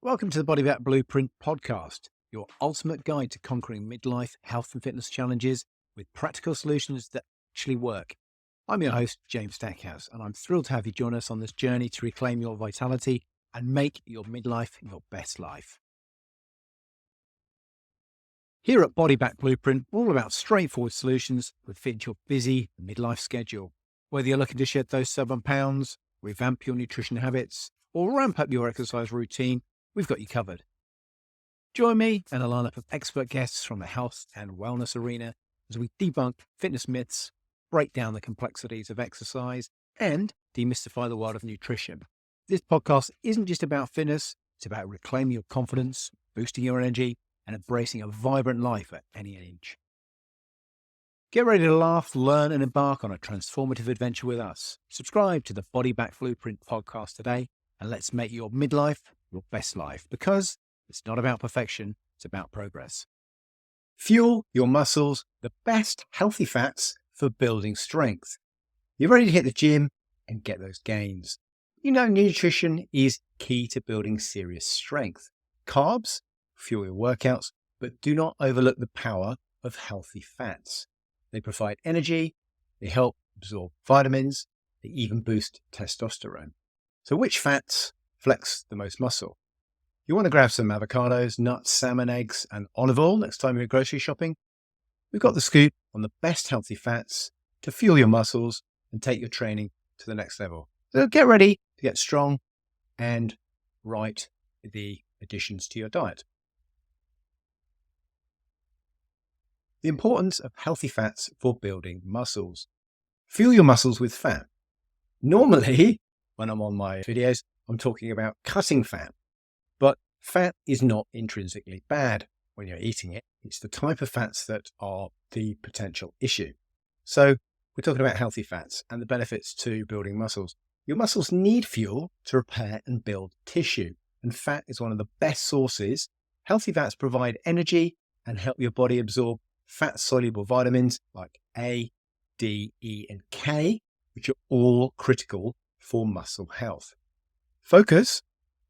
Welcome to the Body Back Blueprint podcast, your ultimate guide to conquering midlife health and fitness challenges with practical solutions that actually work. I'm your host, James Stackhouse, and I'm thrilled to have you join us on this journey to reclaim your vitality and make your midlife your best life. Here at Body Back Blueprint, we're all about straightforward solutions that fit your busy midlife schedule. Whether you're looking to shed those 7 pounds, revamp your nutrition habits, or ramp up your exercise routine, we've got you covered. Join me and a lineup of expert guests from the health and wellness arena as we debunk fitness myths, break down the complexities of exercise, and demystify the world of nutrition. This podcast isn't just about fitness, it's about reclaiming your confidence, boosting your energy, and embracing a vibrant life at any age. Get ready to laugh, learn, and embark on a transformative adventure with us. Subscribe to the Body Back Blueprint podcast today, and let's make your midlife your best life, because it's not about perfection, it's about progress. Fuel your muscles, the best healthy fats for building strength. You're ready to hit the gym and get those gains. You know, nutrition is key to building serious strength. Carbs fuel your workouts, but do not overlook the power of healthy fats. They provide energy, they help absorb vitamins, they even boost testosterone. So which fats flex the most muscle? You want to grab some avocados, nuts, salmon, eggs, and olive oil next time you're grocery shopping? We've got the scoop on the best healthy fats to fuel your muscles and take your training to the next level. So get ready to get strong and write the additions to your diet. The importance of healthy fats for building muscles. Fuel your muscles with fat. Normally, when I'm on my videos, I'm talking about cutting fat, but fat is not intrinsically bad when you're eating it. It's the type of fats that are the potential issue. So we're talking about healthy fats and the benefits to building muscles. Your muscles need fuel to repair and build tissue, and fat is one of the best sources. Healthy fats provide energy and help your body absorb fat-soluble vitamins like A, D, E, and K, which are all critical for muscle health. Focus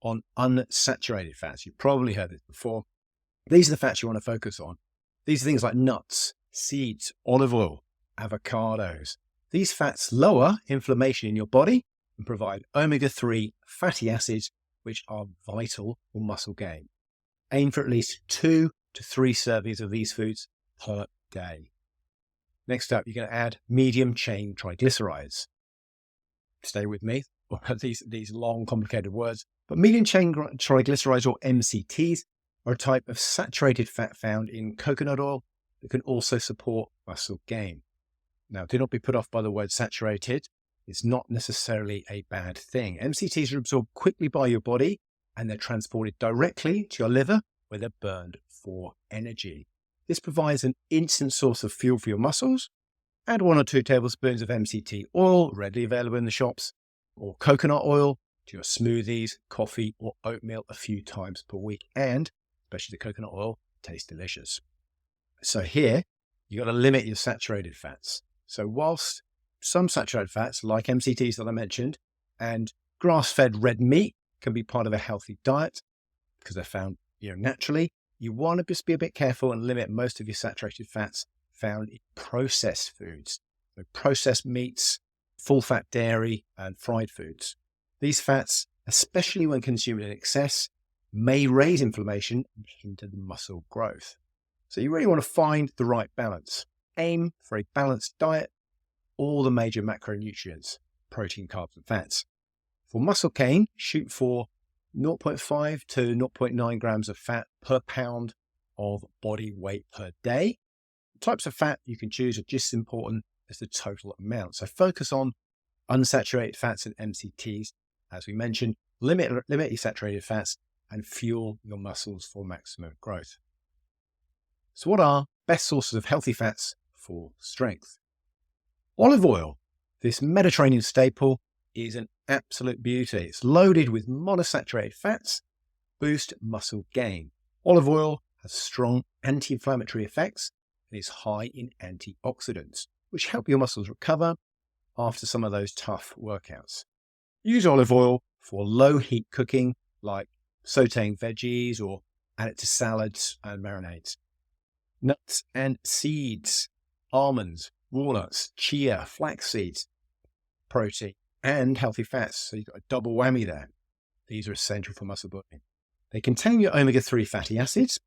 on unsaturated fats. You've probably heard this before. These are the fats you want to focus on. These are things like nuts, seeds, olive oil, avocados. These fats lower inflammation in your body and provide omega-3 fatty acids, which are vital for muscle gain. Aim for at least 2 to 3 servings of these foods per day. Next up, you're going to add medium chain triglycerides. Stay with me. These long, complicated words. But medium chain triglycerides, or MCTs, are a type of saturated fat found in coconut oil that can also support muscle gain. Now, do not be put off by the word saturated. It's not necessarily a bad thing. MCTs are absorbed quickly by your body and they're transported directly to your liver where they're burned for energy. This provides an instant source of fuel for your muscles. Add 1 or 2 tablespoons of MCT oil, readily available in the shops, or coconut oil to your smoothies, coffee, or oatmeal a few times per week. And especially the coconut oil tastes delicious. So here, you got to limit your saturated fats. So whilst some saturated fats, like MCTs that I mentioned, and grass-fed red meat can be part of a healthy diet because they're found naturally, you want to just be a bit careful and limit most of your saturated fats found in processed foods. So processed meats, full-fat dairy, and fried foods. These fats, especially when consumed in excess, may raise inflammation and hinder the muscle growth. So you really want to find the right balance. Aim for a balanced diet, all the major macronutrients, protein, carbs, and fats. For muscle gain, shoot for 0.5 to 0.9 grams of fat per pound of body weight per day. The types of fat you can choose are just as important as the total amount. So focus on unsaturated fats and MCTs. As we mentioned, limit your saturated fats and fuel your muscles for maximum growth. So what are best sources of healthy fats for strength? Olive oil, this Mediterranean staple, is an absolute beauty. It's loaded with monosaturated fats, boost muscle gain. Olive oil has strong anti-inflammatory effects and is high in antioxidants, which help your muscles recover after some of those tough workouts. Use olive oil for low heat cooking like sauteing veggies, or add it to salads and marinades. Nuts and seeds, almonds, walnuts, chia, flax seeds, protein and healthy fats. So you've got a double whammy there. These are essential for muscle building. They contain your omega-3 fatty acids,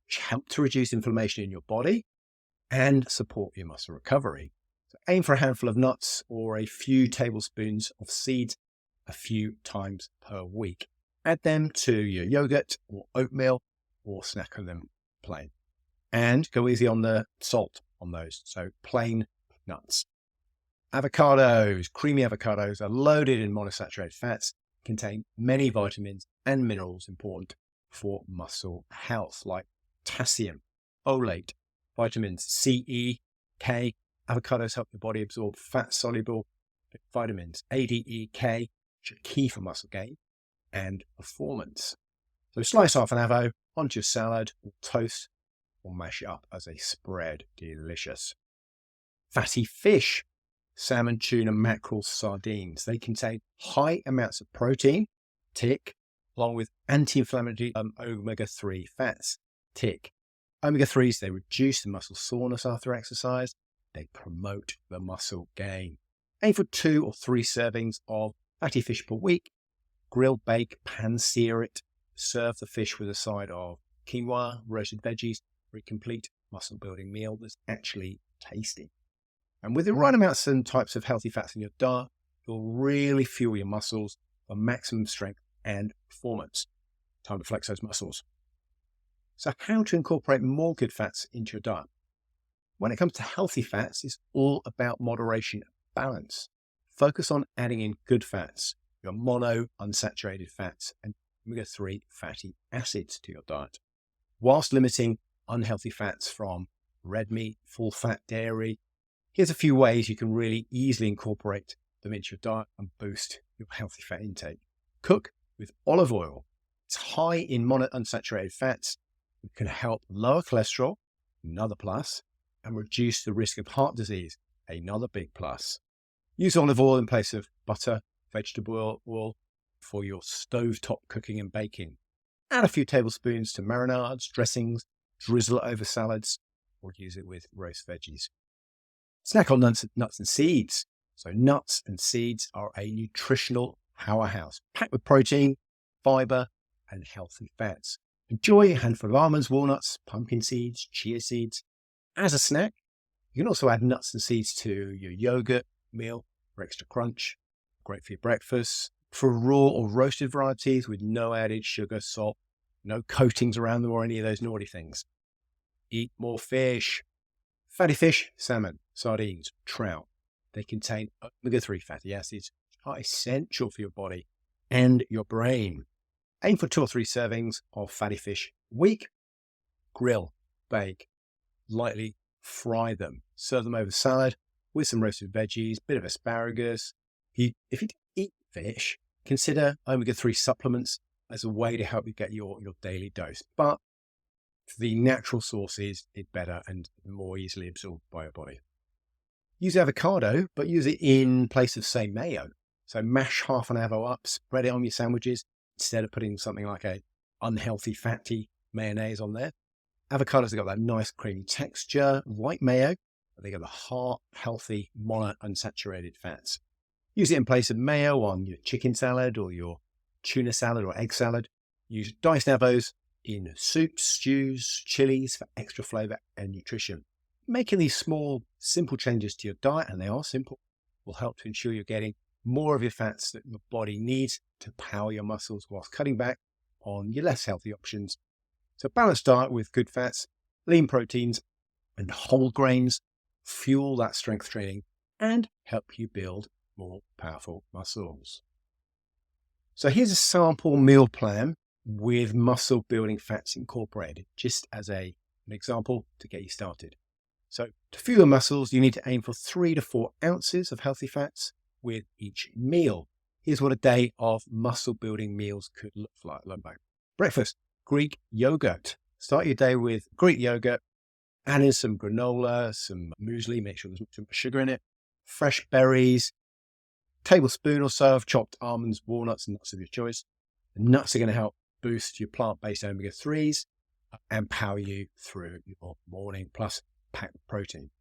which help to reduce inflammation in your body and support your muscle recovery. So aim for a handful of nuts or a few tablespoons of seeds a few times per week. Add them to your yogurt or oatmeal, or snack on them plain. And go easy on the salt on those. So plain nuts. Avocados, creamy avocados are loaded in monounsaturated fats, contain many vitamins and minerals important for muscle health, like potassium, folate, vitamins C, E, K. Avocados help the body absorb fat-soluble vitamins A, D, E, K, which are key for muscle gain and performance. So slice half an avo onto your salad or toast, or mash it up as a spread. Delicious. Fatty fish, salmon, tuna, mackerel, sardines. They contain high amounts of protein, tick, along with anti-inflammatory omega-3 fats, tick. Omega-3s, they reduce the muscle soreness after exercise. They promote the muscle gain. Aim for 2 or 3 servings of fatty fish per week. Grill, bake, pan sear it. Serve the fish with a side of quinoa, roasted veggies, for a complete muscle building meal that's actually tasty. And with the right amounts and types of healthy fats in your diet, you'll really fuel your muscles for maximum strength and performance. Time to flex those muscles. So how to incorporate more good fats into your diet? When it comes to healthy fats, it's all about moderation and balance. Focus on adding in good fats, your mono unsaturated fats, and omega-3 fatty acids to your diet, whilst limiting unhealthy fats from red meat, full fat dairy. Here's a few ways you can really easily incorporate them into your diet and boost your healthy fat intake. Cook with olive oil. It's high in monounsaturated fats. It can help lower cholesterol, another plus, and reduce the risk of heart disease, another big plus. Use olive oil in place of butter, vegetable oil for your stovetop cooking and baking. Add a few tablespoons to marinades, dressings, drizzle it over salads, or use it with roast veggies. Snack on nuts and seeds. So nuts and seeds are a nutritional powerhouse, packed with protein, fiber, and healthy fats. Enjoy a handful of almonds, walnuts, pumpkin seeds, chia seeds. As a snack, you can also add nuts and seeds to your yogurt meal for extra crunch. Great for your breakfast. For raw or roasted varieties with no added sugar, salt, no coatings around them or any of those naughty things. Eat more fish. Fatty fish, salmon, sardines, trout. They contain omega-3 fatty acids, which are essential for your body and your brain. Aim for 2 or 3 servings of fatty fish a week. Grill, bake, lightly fry them. Serve them over salad with some roasted veggies, bit of asparagus. If you eat fish, consider omega-3 supplements as a way to help you get your daily dose. But the natural sources is better and more easily absorbed by your body. Use avocado, but use it in place of, say, mayo. So mash half an avo up, spread it on your sandwiches, instead of putting something like a unhealthy, fatty mayonnaise on there. Avocados have got that nice creamy texture, like mayo, but they got the heart, healthy, monounsaturated fats. Use it in place of mayo on your chicken salad or your tuna salad or egg salad. Use diced avos in soups, stews, chilies for extra flavor and nutrition. Making these small, simple changes to your diet, and they are simple, will help to ensure you're getting more of your fats that your body needs to power your muscles whilst cutting back on your less healthy options. So balanced diet with good fats, lean proteins, and whole grains fuel that strength training and help you build more powerful muscles. So here's a sample meal plan with muscle building fats incorporated, just as an example to get you started. So to fuel your muscles, you need to aim for 3 to 4 ounces of healthy fats with each meal. Here's what a day of muscle building meals could look like. Breakfast, Greek yogurt. Start your day with Greek yogurt, add in some granola, some muesli, make sure there's not too much sugar in it, fresh berries, tablespoon or so of chopped almonds, walnuts, and nuts of your choice. The nuts are going to help boost your plant-based omega-3s and power you through your morning, plus packed protein.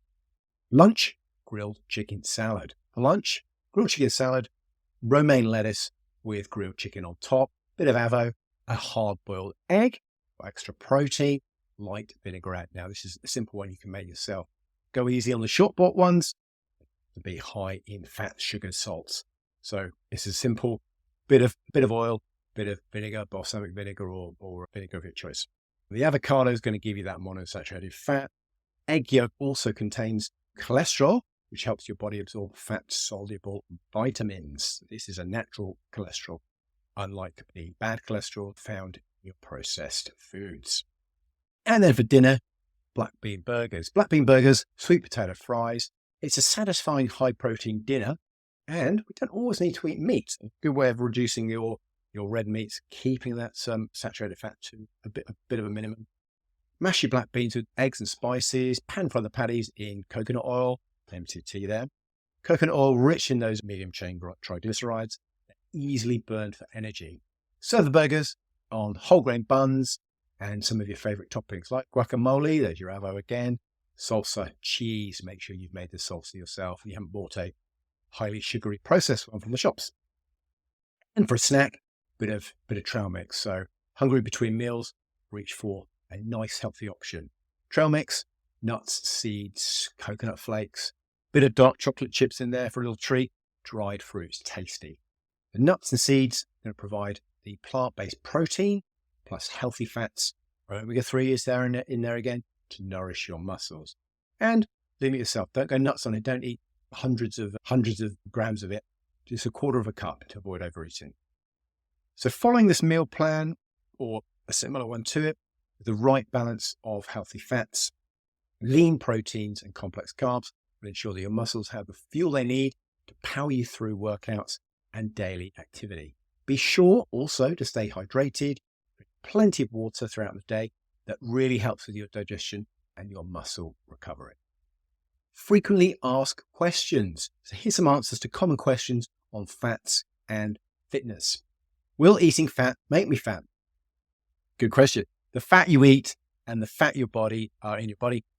Lunch, grilled chicken salad. For lunch, grilled chicken salad, romaine lettuce with grilled chicken on top, bit of avo, a hard-boiled egg for extra protein, light vinaigrette. Now, this is a simple one you can make yourself. Go easy on the short-bought ones to be high in fat, sugar, salts. So it's a simple bit of oil, bit of vinegar, balsamic vinegar or vinegar of your choice. The avocado is going to give you that monounsaturated fat. Egg yolk also contains cholesterol, which helps your body absorb fat-soluble vitamins. This is a natural cholesterol, unlike the bad cholesterol found in your processed foods. And then for dinner, black bean burgers. Black bean burgers, sweet potato fries. It's a satisfying high-protein dinner, and we don't always need to eat meat. A good way of reducing your red meats, keeping that saturated fat to a bit of a minimum. Mash your black beans with eggs and spices. Pan fry the patties in coconut oil. Plenty of tea there. Coconut oil rich in those medium-chain triglycerides, easily burned for energy. Serve the burgers on whole grain buns and some of your favorite toppings like guacamole. There's your avo again. Salsa, cheese. Make sure you've made the salsa yourself. You haven't bought a highly sugary processed one from the shops. And for a snack, bit of trail mix. So hungry between meals, reach for a nice healthy option. Trail mix, nuts, seeds, coconut flakes, bit of dark chocolate chips in there for a little treat, dried fruits, tasty. The nuts and seeds are going to provide the plant-based protein plus healthy fats. Omega-3 is there in there again to nourish your muscles. And limit yourself. Don't go nuts on it. Don't eat hundreds of grams of it. Just a quarter of a cup to avoid overeating. So following this meal plan or a similar one to it, with the right balance of healthy fats, lean proteins and complex carbs will ensure that your muscles have the fuel they need to power you through workouts and daily activity. Be sure also to stay hydrated, drink plenty of water throughout the day. That really helps with your digestion and your muscle recovery. Frequently asked questions. So here's some answers to common questions on fats and fitness. Will eating fat make me fat? Good question. The fat you eat and the fat in your body are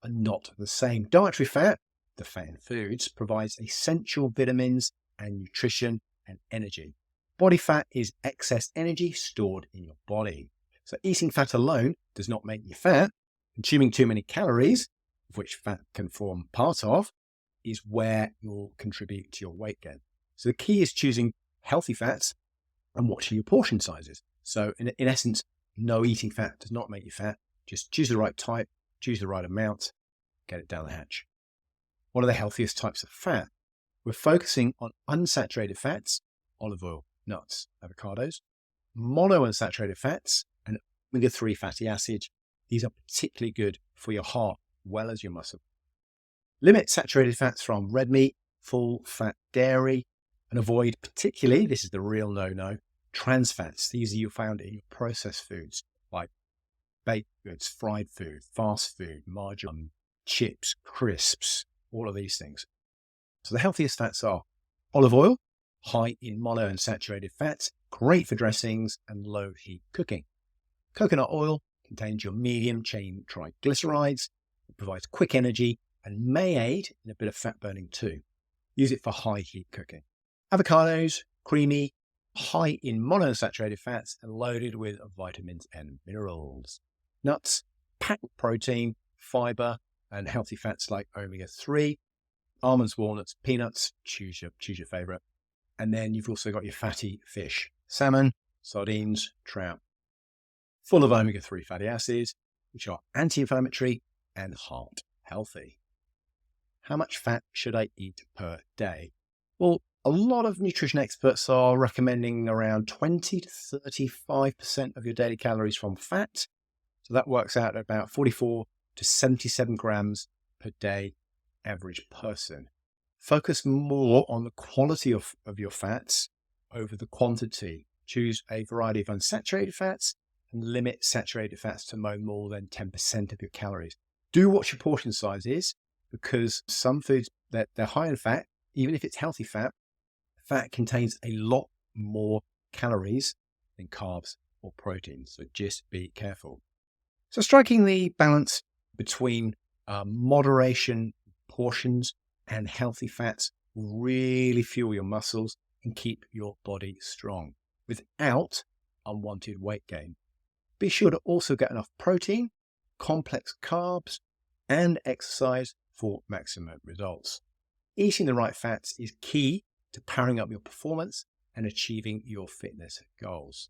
not the same. Dietary fat, the fat in foods, provides essential vitamins and nutrition and energy. Body fat is excess energy stored in your body. So eating fat alone does not make you fat. Consuming too many calories, of which fat can form part of, is where you'll contribute to your weight gain. So the key is choosing healthy fats and watching your portion sizes. So in essence, no, eating fat does not make you fat. Just choose the right type, choose the right amount, get it down the hatch. What are the healthiest types of fat? We're focusing on unsaturated fats, olive oil, nuts, avocados, monounsaturated fats, and omega-3 fatty acids. These are particularly good for your heart, well as your muscle. Limit saturated fats from red meat, full fat dairy, and avoid particularly, this is the real no-no, trans fats. These are found in your processed foods like baked goods, fried food, fast food, margarine, chips, crisps, all of these things. So the healthiest fats are olive oil, high in monounsaturated fats, great for dressings and low heat cooking. Coconut oil contains your medium chain triglycerides. It provides quick energy and may aid in a bit of fat burning too. Use it for high heat cooking. Avocados, creamy, high in monounsaturated fats and loaded with vitamins and minerals. Nuts, packed with protein, fiber, and healthy fats like omega-3. Almonds, walnuts, peanuts, choose your favorite. And then you've also got your fatty fish, salmon, sardines, trout. Full of omega-3 fatty acids, which are anti-inflammatory and heart healthy. How much fat should I eat per day? Well, a lot of nutrition experts are recommending around 20 to 35% of your daily calories from fat. So that works out at about 44 to 77 grams per day, average person. Focus more on the quality of your fats over the quantity. Choose a variety of unsaturated fats and limit saturated fats to no more than 10% of your calories. Do watch your portion size is, because some foods that they're high in fat, even if it's healthy fat, fat contains a lot more calories than carbs or protein. So just be careful. So striking the balance between moderation, portions, and healthy fats will really fuel your muscles and keep your body strong without unwanted weight gain. Be sure to also get enough protein, complex carbs, and exercise for maximum results. Eating the right fats is key to powering up your performance and achieving your fitness goals.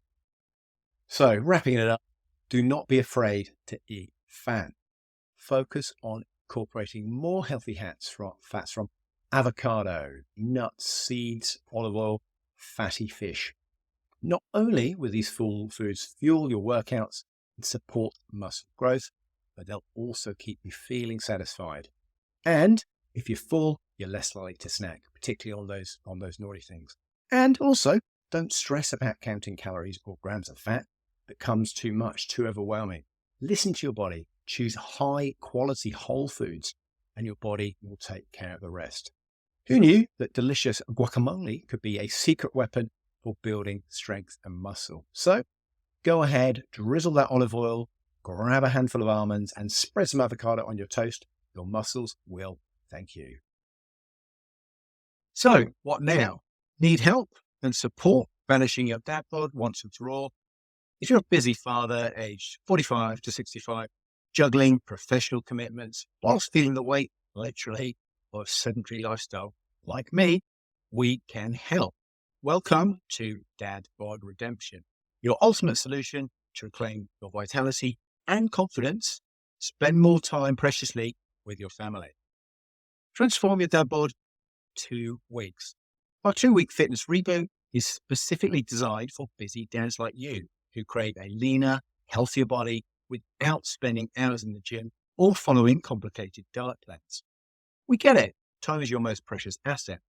So wrapping it up, do not be afraid to eat fat. Focus on incorporating more healthy fats from avocado, nuts, seeds, olive oil, fatty fish. Not only will these full foods fuel your workouts and support muscle growth, but they'll also keep you feeling satisfied. And if you're full, you're less likely to snack, particularly on those naughty things. And also, don't stress about counting calories or grams of fat. It becomes too much, too overwhelming. Listen to your body. Choose high quality whole foods and your body will take care of the rest. Who knew that delicious guacamole could be a secret weapon for building strength and muscle? So go ahead, drizzle that olive oil, grab a handful of almonds and spread some avocado on your toast. Your muscles will thank you. So what now? Need help and support banishing your dad bod once and for all? If you're a busy father aged 45 to 65, juggling professional commitments whilst feeling the weight, literally, of a sedentary lifestyle like me, we can help. Welcome to Dad Bod Redemption, your ultimate solution to reclaim your vitality and confidence. Spend more time preciously with your family. Transform your dad bod 2 weeks. Our 2-week fitness reboot is specifically designed for busy dads like you who crave a leaner, healthier body without spending hours in the gym or following complicated diet plans. We get it. Time is your most precious asset.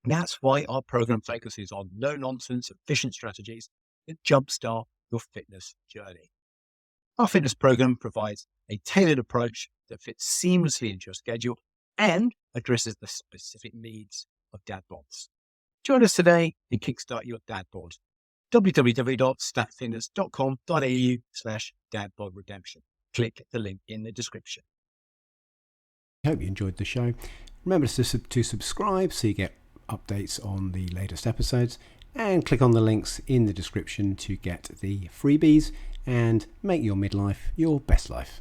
That's why our program focuses on no-nonsense, efficient strategies that jumpstart your fitness journey. Our fitness program provides a tailored approach that fits seamlessly into your schedule and addresses the specific needs of dad bods. Join us today and kickstart your dad bod. www.statfitness.com.au/dadbodredemption. Click the link in the description. I hope you enjoyed the show. Remember to subscribe so you get updates on the latest episodes, and click on the links in the description to get the freebies and make your midlife your best life.